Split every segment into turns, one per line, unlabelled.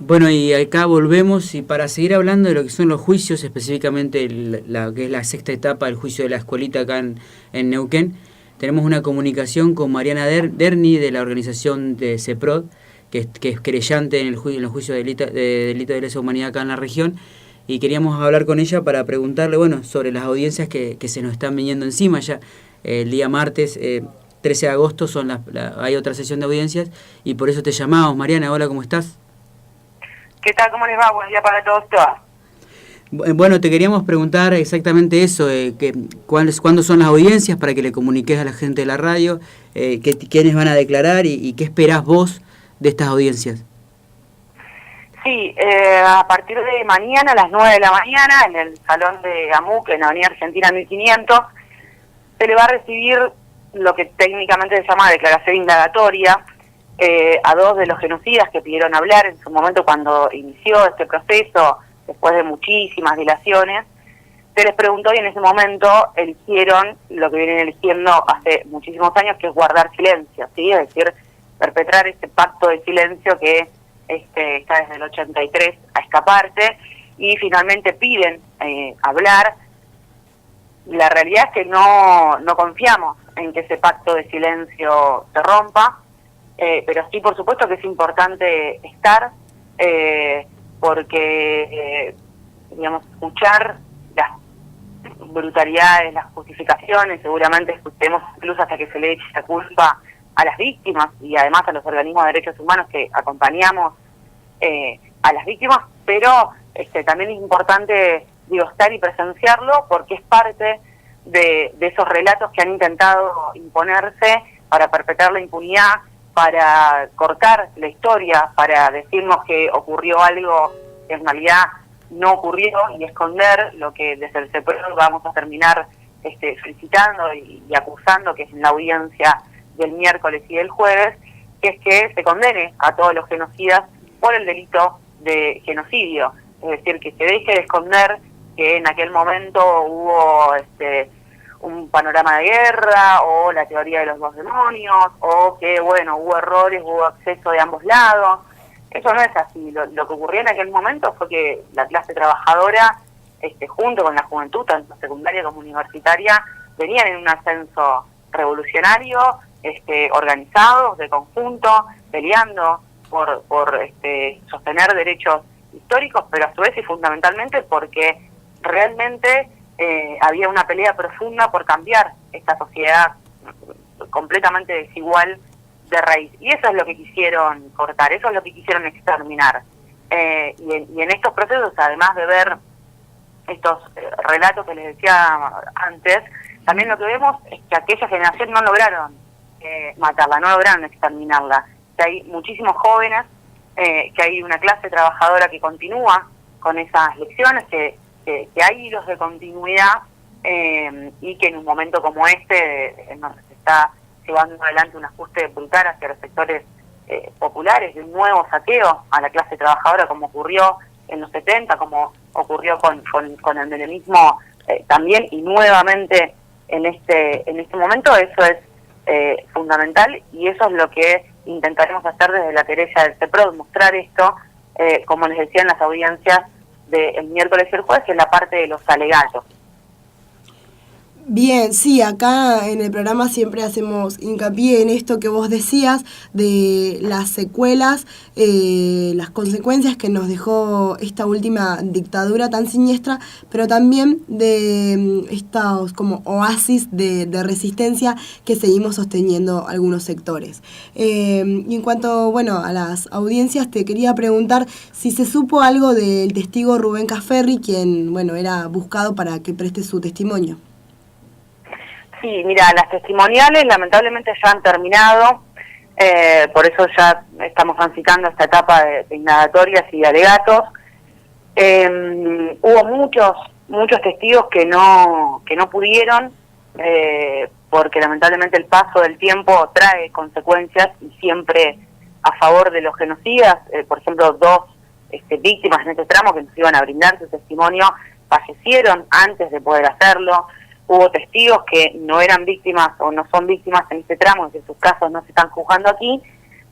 Bueno, y acá volvemos y para seguir hablando de lo que son los juicios, específicamente la que es la sexta etapa del juicio de la escuelita acá en Neuquén, tenemos una comunicación con Mariana Derni de la organización de CEPROD, que es querellante en los juicios de delito de lesa humanidad acá en la región, y queríamos hablar con ella para preguntarle, bueno, sobre las audiencias que se nos están viniendo encima ya. El día martes 13 de agosto hay otra sesión de audiencias y por eso te llamamos. Mariana, hola, ¿cómo estás?
¿Qué tal? ¿Cómo les va? Buen día para todos.
Bueno, te queríamos preguntar exactamente eso, ¿cuándo son las audiencias para que le comuniques a la gente de la radio, quiénes van a declarar y qué esperás vos de estas audiencias?
Sí, a partir de mañana a las 9 de la mañana en el salón de AMUC en Avenida Argentina 1500 se le va a recibir lo que técnicamente se llama declaración indagatoria a dos de los genocidas que pidieron hablar en su momento cuando inició este proceso, después de muchísimas dilaciones. Se les preguntó y en ese momento eligieron lo que vienen eligiendo hace muchísimos años, que es guardar silencio, ¿sí? Es decir, perpetrar este pacto de silencio que está desde el 83 a escaparse, y finalmente piden hablar. La realidad es que no confiamos en que ese pacto de silencio se rompa, pero sí, por supuesto que es importante estar, porque, digamos, escuchar las brutalidades, las justificaciones, seguramente escuchemos incluso hasta que se le eche la culpa a las víctimas y además a los organismos de derechos humanos que acompañamos a las víctimas, pero también es importante, estar y presenciarlo porque es parte de esos relatos que han intentado imponerse para perpetrar la impunidad, para cortar la historia, para decirnos que ocurrió algo que en realidad no ocurrió y esconder lo que desde el CEPROD vamos a terminar felicitando y acusando, que es en la audiencia del miércoles y del jueves, que es que se condene a todos los genocidas por el delito de genocidio. Es decir, que se deje de esconder que en aquel momento hubo un panorama de guerra, o la teoría de los dos demonios, o que, bueno, hubo errores, hubo acceso de ambos lados. Eso no es así. Lo que ocurrió en aquel momento fue que la clase trabajadora, junto con la juventud, tanto secundaria como universitaria, venían en un ascenso revolucionario, organizados, de conjunto, peleando por sostener derechos históricos, pero a su vez y fundamentalmente porque realmente había una pelea profunda por cambiar esta sociedad completamente desigual de raíz. Y eso es lo que quisieron cortar, eso es lo que quisieron exterminar. Y en estos procesos, además de ver estos relatos que les decía antes, también lo que vemos es que aquella generación no lograron matarla, no lograron exterminarla. Que hay muchísimos jóvenes, que hay una clase trabajadora que continúa con esas lecciones, que hay hilos de continuidad, y que en un momento como en donde se está llevando adelante un ajuste brutal hacia los sectores populares, de un nuevo saqueo a la clase trabajadora, como ocurrió en los 70, como ocurrió con el menemismo también, y nuevamente en este momento. Eso es fundamental, y eso es lo que intentaremos hacer desde la querella del CEPROD, mostrar esto, como les decía en las audiencias del miércoles y el jueves, que es la parte de los alegatos.
Bien, sí, acá en el programa siempre hacemos hincapié en esto que vos decías de las secuelas, las consecuencias que nos dejó esta última dictadura tan siniestra, pero también de estos como oasis de resistencia que seguimos sosteniendo algunos sectores. Y en cuanto, a las audiencias, te quería preguntar si se supo algo del testigo Rubén Cafferri, quien, era buscado para que preste su testimonio.
Sí, mira, las testimoniales lamentablemente ya han terminado, por eso ya estamos transitando esta etapa de indagatorias y de alegatos. Hubo muchos testigos que no pudieron, porque lamentablemente el paso del tiempo trae consecuencias, y siempre a favor de los genocidas. Por ejemplo, dos víctimas en este tramo que nos iban a brindar su testimonio fallecieron antes de poder hacerlo. Hubo testigos que no eran víctimas o no son víctimas en este tramo, que sus casos no se están juzgando aquí,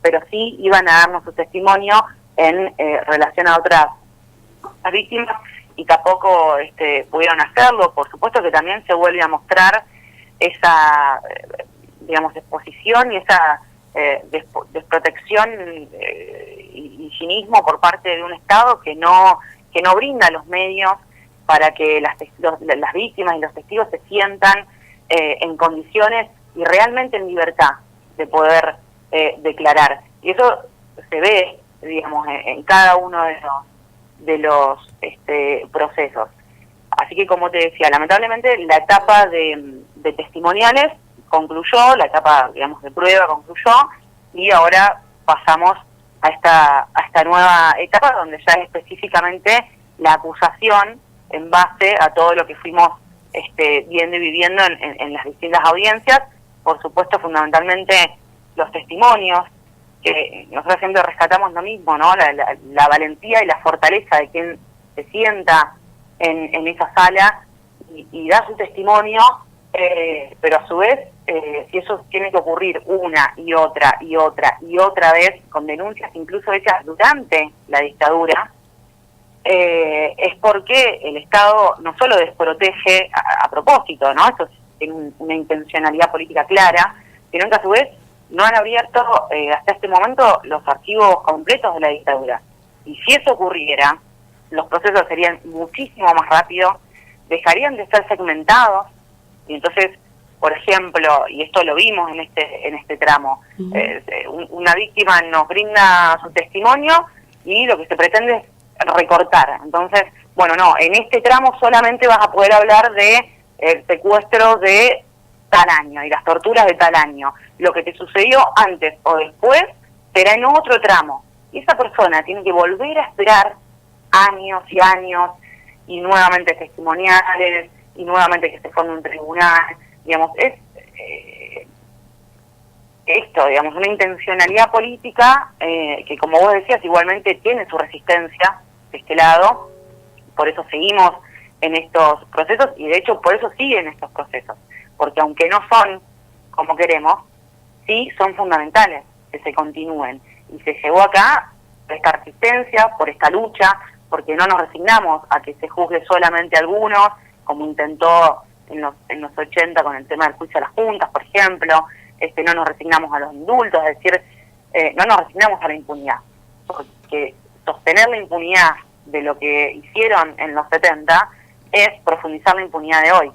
pero sí iban a darnos su testimonio en relación a otras víctimas y tampoco pudieron hacerlo. Por supuesto que también se vuelve a mostrar esa, digamos, exposición y esa desprotección y cinismo por parte de un Estado que no brinda los medios para que las víctimas y los testigos se sientan en condiciones y realmente en libertad de poder declarar. Y eso se ve, digamos, en cada uno de los procesos. Así que, como te decía, lamentablemente la etapa de testimoniales concluyó, la etapa, digamos, de prueba concluyó, y ahora pasamos a esta nueva etapa donde ya es específicamente la acusación en base a todo lo que fuimos viendo y viviendo en las distintas audiencias. Por supuesto, fundamentalmente los testimonios, que nosotros siempre rescatamos lo mismo, ¿no? La valentía y la fortaleza de quien se sienta en esa sala y da su testimonio, pero a su vez, si eso tiene que ocurrir una y otra y otra y otra vez, con denuncias incluso hechas durante la dictadura, es porque el Estado no solo desprotege a propósito, ¿no? Esto tiene una intencionalidad política clara, sino que a su vez no han abierto hasta este momento los archivos completos de la dictadura. Y si eso ocurriera, los procesos serían muchísimo más rápidos, dejarían de ser segmentados, y entonces, por ejemplo, y esto lo vimos en este tramo, una víctima nos brinda su testimonio y lo que se pretende es recortar. Entonces, bueno, no, en este tramo solamente vas a poder hablar de el secuestro de tal año y las torturas de tal año. Lo que te sucedió antes o después será en otro tramo. Y esa persona tiene que volver a esperar años y años, y nuevamente testimoniales, y nuevamente que se forme un tribunal. Digamos, es esto, digamos, una intencionalidad política que, como vos decías, igualmente tiene su resistencia de este lado. Por eso seguimos en estos procesos, y de hecho por eso siguen estos procesos, porque aunque no son como queremos, sí son fundamentales que se continúen, y se llegó acá por esta resistencia, por esta lucha, porque no nos resignamos a que se juzgue solamente a algunos, como intentó en los 80 con el tema del juicio a las juntas, por ejemplo. No nos resignamos a los indultos, es decir, no nos resignamos a la impunidad, porque sostener la impunidad de lo que hicieron en los 70 es profundizar la impunidad de hoy.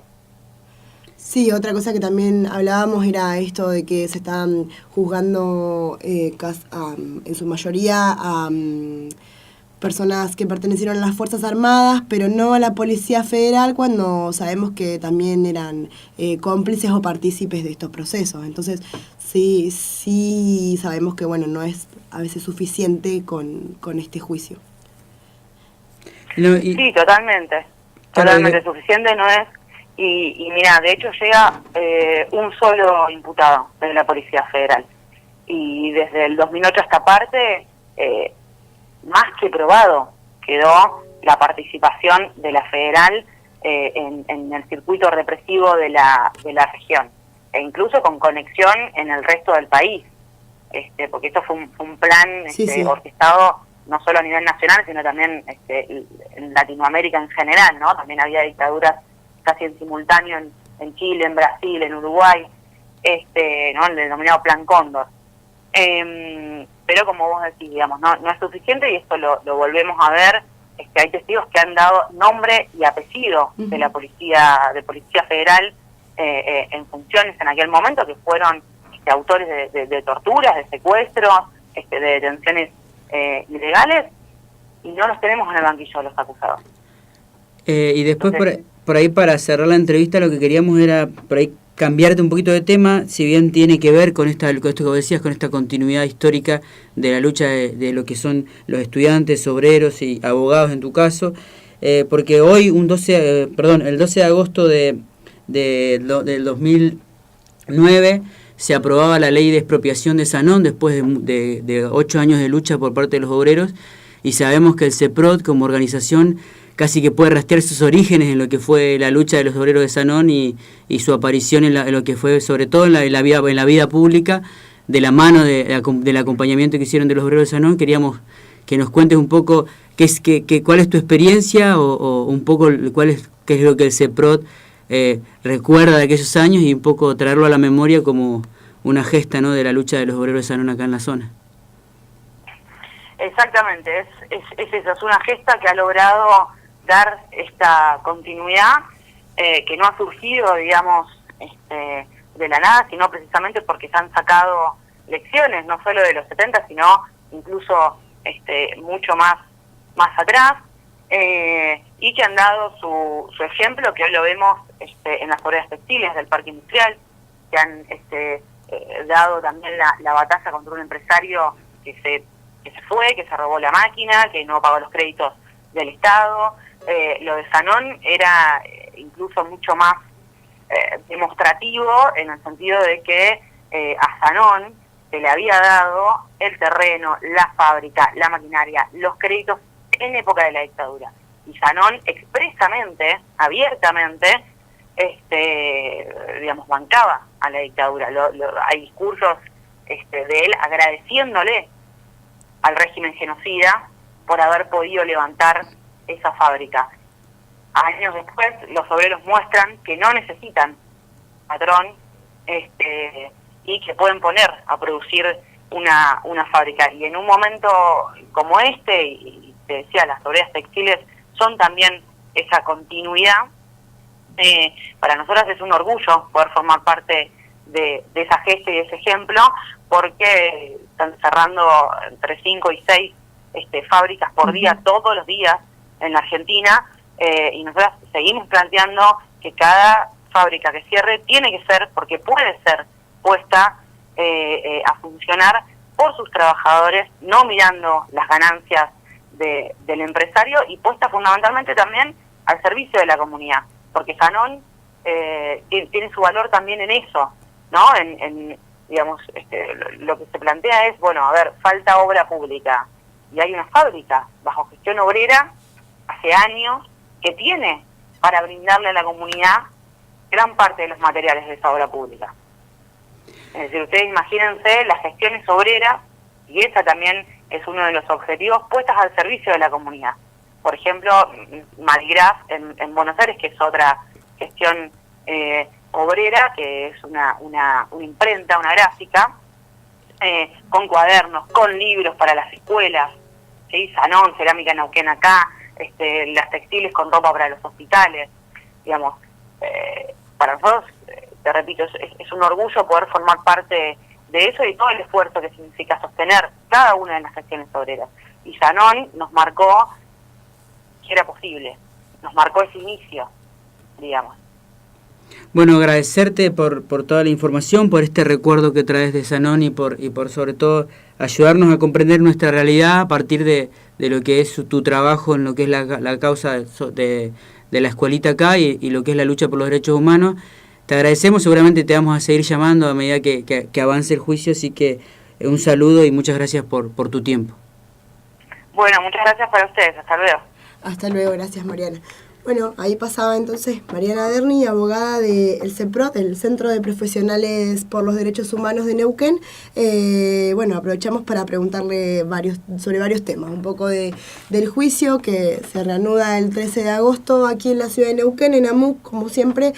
Sí, otra cosa que también hablábamos era esto de que se están juzgando en su mayoría a personas que pertenecieron a las Fuerzas Armadas, pero no a la Policía Federal, cuando sabemos que también eran cómplices o partícipes de estos procesos. Entonces, sí sabemos que, bueno, no es a veces suficiente con este juicio.
Sí, totalmente. Totalmente suficiente no es. Y mira, de hecho llega un solo imputado de la Policía Federal. Y desde el 2008 a esta parte, más que probado quedó la participación de la Federal en el circuito represivo de la región, e incluso con conexión en el resto del país, porque esto fue un plan orquestado no solo a nivel nacional, sino también en Latinoamérica en general, ¿no? También había dictaduras casi en simultáneo en Chile, en Brasil, en Uruguay, ¿no? El denominado Plan Cóndor. Pero como vos decís, digamos, no es suficiente, y esto lo volvemos a ver. Hay testigos que han dado nombre y apellido de la Policía Federal en funciones en aquel momento, que fueron autores de torturas, de secuestros, de detenciones ilegales, y no los tenemos en el banquillo de los acusados.
Y después, por ahí, para cerrar la entrevista, lo que queríamos era por ahí cambiarte un poquito de tema, si bien tiene que ver con esto que vos decías, con esta continuidad histórica de la lucha de lo que son los estudiantes, obreros y abogados en tu caso, porque hoy, el 12 de agosto del 2009, se aprobaba la ley de expropiación de Sanón después de 8 años de lucha por parte de los obreros, y sabemos que el CEPROT como organización casi que puede rastrear sus orígenes en lo que fue la lucha de los obreros de Sanón y su aparición en lo que fue, sobre todo en la vida pública, de la mano del acompañamiento que hicieron de los obreros de Sanón. Queríamos que nos cuentes un poco cuál es tu experiencia o un poco qué es lo que el CEPROT recuerda de aquellos años y un poco traerlo a la memoria como una gesta, ¿no?, de la lucha de los obreros de Sanón acá en la zona.
Exactamente, es eso, es una gesta que ha logrado dar esta continuidad que no ha surgido, digamos, de la nada, sino precisamente porque se han sacado lecciones, no solo de los 70, sino incluso mucho más atrás, y que han dado su ejemplo, que hoy lo vemos en las obreras textiles del parque industrial, que han dado también la batalla contra un empresario que se fue, que se robó la máquina, que no pagó los créditos del Estado. Lo de Sanón era incluso mucho más demostrativo, en el sentido de que a Sanón se le había dado el terreno, la fábrica, la maquinaria, los créditos en época de la dictadura. Y Sanón expresamente, abiertamente, digamos, bancaba a la dictadura. Hay discursos de él agradeciéndole al régimen genocida por haber podido levantar esa fábrica. Años después, los obreros muestran que no necesitan patrón y que pueden poner a producir una fábrica. Y en un momento como y te decía, las obreras textiles son también esa continuidad. Para nosotras es un orgullo poder formar parte de esa gesta y de ese ejemplo, porque están cerrando entre 5 y 6 fábricas por día, todos los días en la Argentina, y nosotras seguimos planteando que cada fábrica que cierre tiene que ser, porque puede ser puesta a funcionar por sus trabajadores, no mirando las ganancias del empresario, y puesta fundamentalmente también al servicio de la comunidad, porque Sanón tiene su valor también en eso, ¿no? Digamos, lo que se plantea es, bueno, a ver, falta obra pública, y hay una fábrica bajo gestión obrera hace años que tiene para brindarle a la comunidad gran parte de los materiales de esa obra pública. Es decir, ustedes imagínense las gestiones obreras, y esa también es uno de los objetivos, puestas al servicio de la comunidad. Por ejemplo, Maligraf en Buenos Aires, que es otra gestión obrera, que es una imprenta, una gráfica, con cuadernos, con libros para las escuelas, ¿sí? Sanón, Cerámica Neuquén acá, las textiles con ropa para los hospitales, digamos. Para nosotros, te repito, es un orgullo poder formar parte de eso y todo el esfuerzo que significa sostener cada una de las gestiones obreras. Y Sanón nos marcó que era posible, nos marcó ese inicio, digamos.
Bueno, agradecerte por toda la información, por este recuerdo que traes de Sanón y por sobre todo ayudarnos a comprender nuestra realidad a partir de lo que es tu trabajo en lo que es la causa de la escuelita acá y lo que es la lucha por los derechos humanos. Te agradecemos, seguramente te vamos a seguir llamando a medida que avance el juicio, así que un saludo y muchas gracias por tu tiempo.
Bueno, muchas gracias para ustedes, hasta luego.
Hasta luego, gracias Mariana. Bueno, ahí pasaba entonces Mariana Derni, abogada del CEPROT, el Centro de Profesionales por los Derechos Humanos de Neuquén. Bueno, aprovechamos para preguntarle sobre varios temas, un poco del juicio que se reanuda el 13 de agosto aquí en la ciudad de Neuquén, en AMUC, como siempre,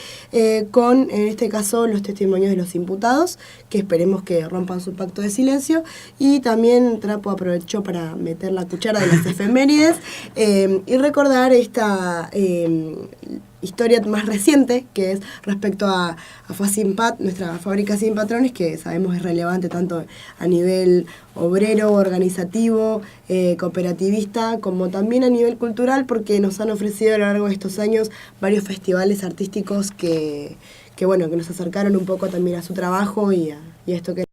con, en este caso, los testimonios de los imputados, que esperemos que rompan su pacto de silencio, y también Trapo aprovechó para meter la cuchara de las efemérides y recordar esta historia más reciente, que es respecto a Fasimpat, nuestra fábrica sin patrones, que sabemos es relevante tanto a nivel obrero, organizativo, cooperativista, como también a nivel cultural, porque nos han ofrecido a lo largo de estos años varios festivales artísticos que bueno, que nos acercaron un poco también a su trabajo y a esto que